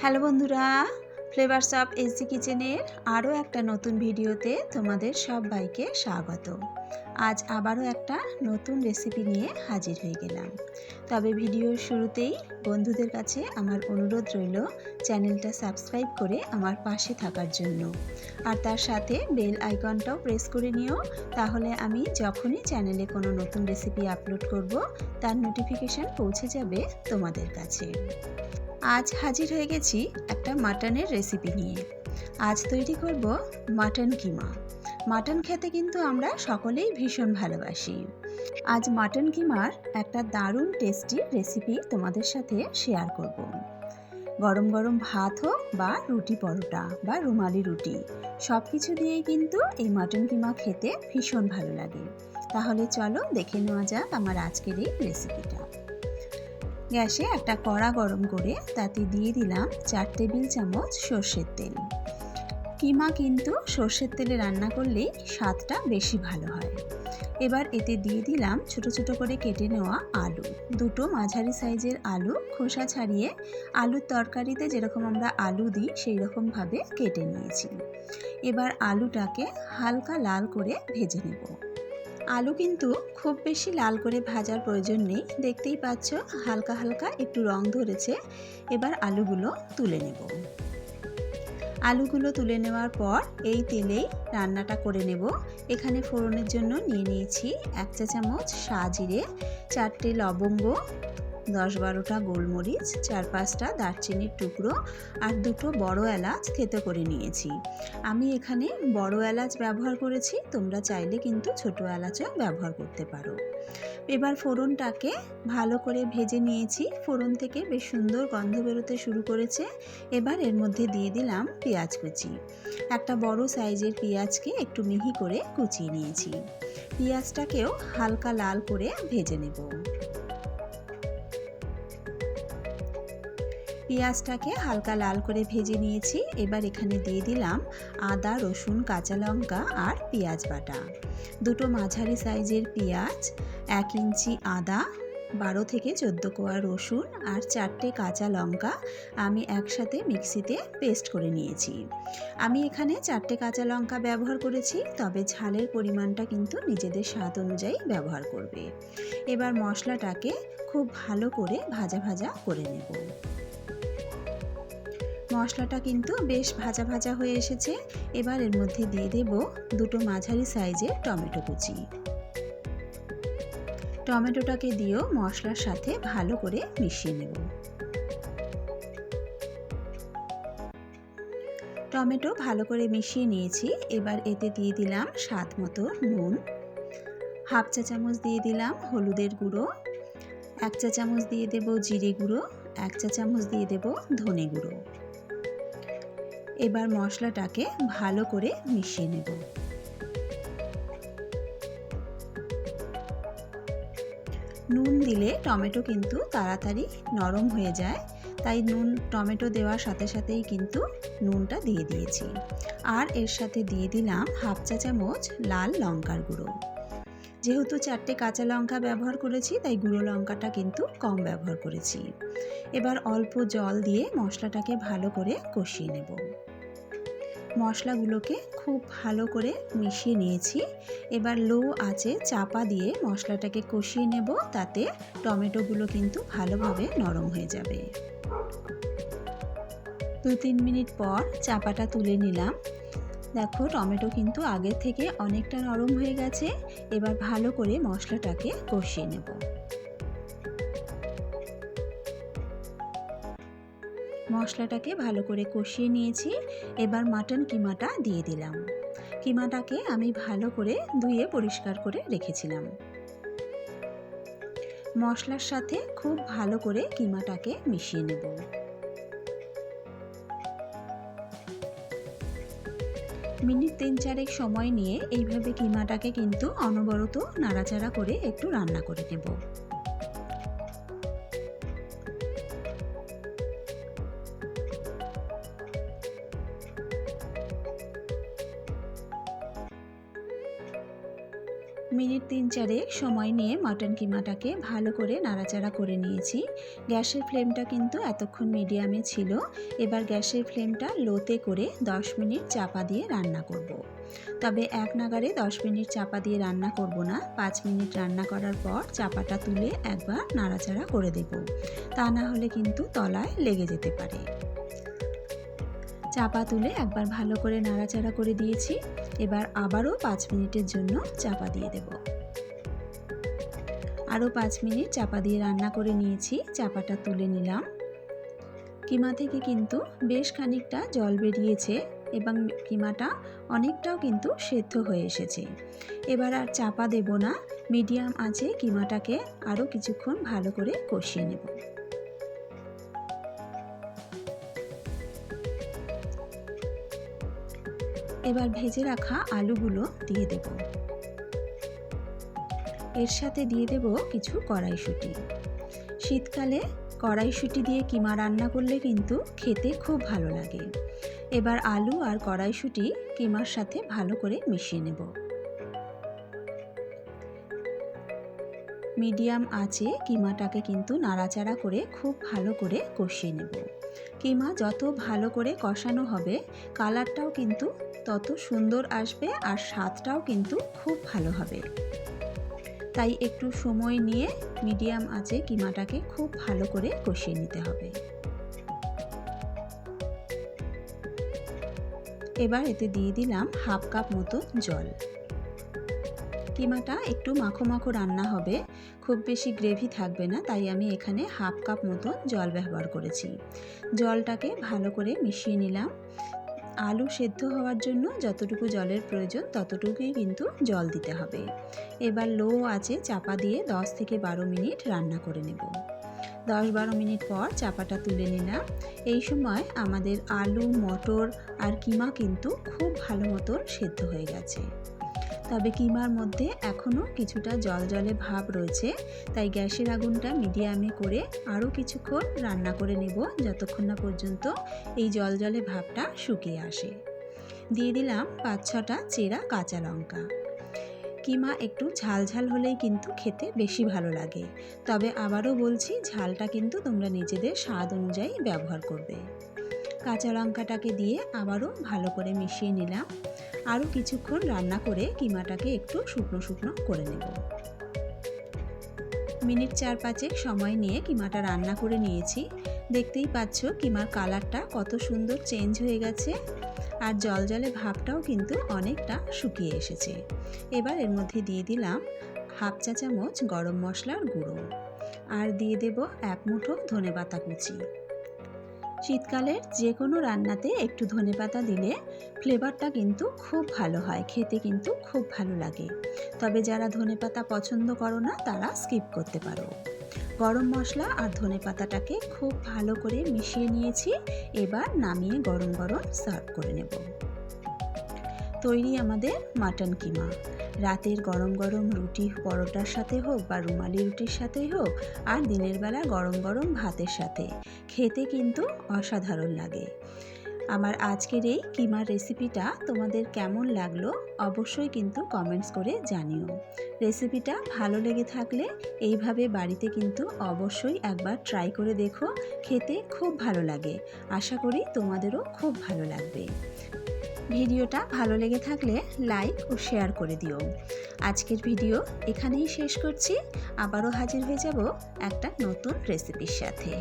Hello বন্ধুরা, flavours of SG কিচেনের আরও একটা নতুন ভিডিওতে তোমাদের সবাইকে স্বাগত। আজ আবারও একটা নতুন রেসিপি নিয়ে হাজির হয়ে গেলাম। তবে ভিডিওর শুরুতেই বন্ধুদের কাছে আমার অনুরোধ রইল চ্যানেলটা সাবস্ক্রাইব করে আমার পাশে থাকার জন্য, আর তার সাথে বেল আইকনটাও প্রেস করে নিও। তাহলে আমি যখনই চ্যানেলে কোনো নতুন রেসিপি আপলোড করব তার নোটিফিকেশান পৌঁছে যাবে তোমাদের কাছে। আজ হাজির হয়ে গেছি একটা মাটনের রেসিপি নিয়ে। আজ তৈরি করব মাটন কিমা। মাটন খেতে কিন্তু আমরা সকলেই ভীষণ ভালোবাসি। আজ মাটন কিমার একটা দারুণ টেস্টি রেসিপি তোমাদের সাথে শেয়ার করব। গরম গরম ভাত হোক বা রুটি পরোটা বা রুমালি রুটি, সব কিছু দিয়েই কিন্তু এই মাটন কিমা খেতে ভীষণ ভালো লাগে। তাহলে চলো দেখে নেওয়া যাক আমার আজকের এই রেসিপিটা। গ্যাসে একটা কড়া গরম করে তাতে দিয়ে দিলাম 4 টেবিল চামচ সর্ষের তেল। কিমা কিন্তু সর্ষের তেলে রান্না করলেই স্বাদটা বেশি ভালো হয়। এবার এতে দিয়ে দিলাম ছোট ছোট করে কেটে নেওয়া আলু। দুটো মাঝারি সাইজের আলু খোসা ছাড়িয়ে আলুর তরকারিতে যেরকম আমরা আলু দিই সেই রকমভাবে কেটে নিয়েছি। এবার আলুটাকে হালকা লাল করে ভেজে নেব। আলু কিন্তু খুব বেশি লাল করে ভাজার প্রয়োজন নেই, দেখতেই পাচ্ছ হালকা হালকা একটু রং ধরেছে। এবার আলুগুলো তুলে নেব। আলুগুলো তুলে নেওয়ার পর এই তেলেই রান্নাটা করে নেব। এখানে ফোড়নের জন্য নিয়ে নিয়েছি 1 চা চামচ সাজিরে, 4টে লবঙ্গ, 10-12টা গোলমরিচ, 4-5টা দারচিনির টুকরো আর 2টো বড় এলাচ থেতো করে নিয়েছি। আমি এখানে বড় এলাচ ব্যবহার করেছি, তোমরা চাইলে কিন্তু ছোট এলাচও ব্যবহার করতে পারো। এবার ফোড়নটাকে ভালো করে ভেজে নিয়েছি। ফোড়ন থেকে বেশ সুন্দর গন্ধ বেরোতে শুরু করেছে। এবার এর মধ্যে দিয়ে দিলাম পেঁয়াজ কুচি। একটা বড় সাইজের পেঁয়াজকে একটু মিহি করে কুচিয়ে নিয়েছি। পেঁয়াজটাকেও হালকা লাল করে ভেজে নেব। পেঁয়াজটাকে হালকা লাল করে ভেজে নিয়েছি। এবার এখানে দিয়ে দিলাম আদা, রসুন, কাঁচা লঙ্কা আর পেঁয়াজ বাটা। 2টো মাঝারি সাইজের পেঁয়াজ, 1 ইঞ্চি আদা, 12 থেকে 14 কোয়া রসুন আর 4টে কাঁচা লঙ্কা আমি একসাথে মিক্সিতে পেস্ট করে নিয়েছি। আমি এখানে 4টে কাঁচা লঙ্কা ব্যবহার করেছি, তবে ঝালের পরিমাণটা কিন্তু নিজেদের স্বাদ অনুযায়ী ব্যবহার করবে। এবার মশলাটাকে খুব ভালো করে ভাজা ভাজা করে নেব। মশলাটা কিন্তু বেশ ভাজা ভাজা হয়ে এসেছে। এবার এর মধ্যে দিয়ে দেব 2টো মাঝারি সাইজের টমেটো কুচি। টমেটোটাকে দিয়েও মশলার সাথে ভালো করে মিশিয়ে নেব। টমেটো ভালো করে মিশিয়ে নিয়েছি। এবার এতে দিয়ে দিলাম স্বাদ মতো নুন, 1/2 চা চামচ দিয়ে দিলাম হলুদের গুঁড়ো, 1 চা চামচ দিয়ে দেব জিরে গুঁড়ো, 1 চা চামচ দিয়ে দেব ধনে গুঁড়ো। এবার মশলাটাকে ভালো করে মিশিয়ে নেব। নুন দিলে টমেটো কিন্তু তাড়াতাড়ি নরম হয়ে যায়, তাই টমেটো দেওয়ার সাথে সাথেই কিন্তু নুনটা দিয়ে দিয়েছি। আর এর সাথে দিয়ে দিলাম 1/2 চা চামচ লাল লঙ্কার গুঁড়ো। যেহেতু 4টে কাঁচা লঙ্কা ব্যবহার করেছি তাই গুঁড়ো লঙ্কাটা কিন্তু কম ব্যবহার করেছি। এবার অল্প জল দিয়ে মশলাটাকে ভালো করে কষিয়ে নেব। মশলাগুলোকে খুব ভালো করে মিশিয়ে নিয়েছি। এবার লো আঁচে চাপা দিয়ে মশলাটাকে কষিয়ে নেব, তাতে টমেটোগুলো কিন্তু ভালোভাবে নরম হয়ে যাবে। 2-3 মিনিট পর চাপাটা তুলে নিলাম। দেখো টমেটো কিন্তু আগের থেকে অনেকটা নরম হয়ে গেছে। এবার ভালো করে মশলাটাকে কষিয়ে নেব। মশলাটাকে ভালো করে কষিয়ে নিয়েছি। এবার মাটন কিমাটা দিয়ে দিলাম। কিমাটাকে আমি ভালো করে ধুয়ে পরিষ্কার করে রেখেছিলাম। মশলার সাথে খুব ভালো করে কিমাটাকে মিশিয়ে নেব। মিনিট 3-4 সময় নিয়ে এইভাবে কিমাটাকে কিন্তু অনবরত নাড়াচাড়া করে একটু রান্না করে নেব। মিনিট 3-4 সময় নিয়ে মাটন কিমাটাকে ভালো করে নাড়াচাড়া করে নিয়েছি। গ্যাসের ফ্লেমটা কিন্তু এতক্ষণ মিডিয়ামে ছিল। এবার গ্যাসের ফ্লেমটা লোতে করে 10 মিনিট চাপা দিয়ে রান্না করব। তবে এক নাগাড়ে 10 মিনিট চাপা দিয়ে রান্না করব না। 5 মিনিট রান্না করার পর চাপাটা তুলে একবার নাড়াচাড়া করে দেব, তা না হলে কিন্তু তলায় লেগে যেতে পারে। চাপা তুলে একবার ভালো করে নাড়াচাড়া করে দিয়েছি। এবার আবারও 5 মিনিটের জন্য চাপা দিয়ে দেব। আরও 5 মিনিট চাপা দিয়ে রান্না করে নিয়েছি। চাপাটা তুলে নিলাম। কিমা থেকে কিন্তু বেশ খানিকটা জল বেরিয়েছে এবং কিমাটা অনেকটাও কিন্তু সেদ্ধ হয়ে এসেছে। এবার আর চাপা দেব না, মিডিয়াম আঁচে কিমাটাকে আরও কিছুক্ষণ ভালো করে কষিয়ে নেব। এবার ভেজে রাখা আলুগুলো দিয়ে দেব। এর সাথে দিয়ে দেব কিছু কড়াইশুঁটি। শীতকালে কড়াইশুঁটি দিয়ে কিমা রান্না করলে কিন্তু খেতে খুব ভালো লাগে। এবার আলু আর কড়াইশুঁটি কিমার সাথে ভালো করে মিশিয়ে নেব। মিডিয়াম আঁচে কিমাটাকে কিন্তু নাড়াচাড়া করে খুব ভালো করে কষিয়ে নেব। কিমা যত ভালো করে কষানো হবে কালারটাও কিন্তু তত সুন্দর আসবে আর স্বাদটাও কিন্তু খুব ভালো হবে। তাই একটু সময় নিয়ে মিডিয়াম আঁচে কিমাটাকে খুব ভালো করে কষিয়ে নিতে হবে। এবার এতে দিয়ে দিলাম হাফ কাপ মতো জল। কিমাটা একটু মাখো মাখো রান্না হবে, খুব বেশি গ্রেভি থাকবে না, তাই আমি এখানে হাফ কাপ মতো জল ব্যবহার করেছি। জলটাকে ভালো করে মিশিয়ে নিলাম। আলু সেদ্ধ হওয়ার জন্য যতটুকু জলের প্রয়োজন ততটুকুই কিন্তু জল দিতে হবে। এবার লো আঁচে চাপা দিয়ে 10 থেকে 12 মিনিট রান্না করে নেব। 10-12 মিনিট পর চাপাটা তুলে নিলাম। এই সময় আমাদের আলু, মটর আর কিমা কিন্তু খুব ভালো মতো সেদ্ধ হয়ে গেছে। তবে কিমার মধ্যে এখনও কিছুটা জলজলে ভাব রয়েছে, তাই গ্যাসের আগুনটা মিডিয়ামে করে আরও কিছুক্ষণ রান্না করে নেব যতক্ষণ না পর্যন্ত এই জলজলে ভাবটা শুকিয়ে আসে। দিয়ে দিলাম 5-6টা চেরা কাঁচা লঙ্কা। কিমা একটু ঝাল ঝাল হলেই কিন্তু খেতে বেশি ভালো লাগে, তবে আবারও বলছি ঝালটা কিন্তু তোমরা নিজেদের স্বাদ অনুযায়ী ব্যবহার করবে। কাঁচা লঙ্কাটাকে দিয়ে আবারও ভালো করে মিশিয়ে নিলাম। আরও কিছুক্ষণ রান্না করে কিমাটাকে একটু শুকনো শুকনো করে নেব। মিনিট 4-5 সময় নিয়ে কিমাটা রান্না করে নিয়েছি। দেখতেই পাচ্ছ কিমার কালারটা কত সুন্দর চেঞ্জ হয়ে গেছে আর জলজলে ভাবটাও কিন্তু অনেকটা শুকিয়ে এসেছে। এবার এর মধ্যে দিয়ে দিলাম হাফ চা চামচ গরম মশলার গুঁড়ো আর দিয়ে দেব 1 মুঠো ধনেপাতা কুচি। শীতকালের যে কোনো রান্নাতে একটু ধনেপাতা দিলে ফ্লেভারটা কিন্তু খুব ভালো হয়, খেতে কিন্তু খুব ভালো লাগে। তবে যারা ধনেপাতা পছন্দ করো না তারা স্কিপ করতে পারো। গরম মশলা আর ধনেপাতাটাকে খুব ভালো করে মিশিয়ে নিয়েছি। এবার নামিয়ে গরম গরম সার্ভ করে নেব। তৈরি আমাদের মাটন কিমা। রাতের গরম গরম রুটি পরোটার সাথে হোক বা রুমালি রুটির সাথেই হোক আর দিনের বেলা গরম গরম ভাতের সাথে খেতে কিন্তু অসাধারণ লাগে। আমার আজকের এই কিমার রেসিপিটা তোমাদের কেমন লাগলো অবশ্যই কিন্তু কমেন্টস করে জানিও। রেসিপিটা ভালো লেগে থাকলে এইভাবে বাড়িতে কিন্তু অবশ্যই একবার ট্রাই করে দেখো, খেতে খুব ভালো লাগে। আশা করি তোমাদেরও খুব ভালো লাগবে। ভিডিওটা ভালো লেগে থাকলে লাইক ও শেয়ার করে দিও। আজকের ভিডিও এখানেই শেষ করছি। আবারও হাজির হয়ে যাব একটা নতুন রেসিপির সাথে।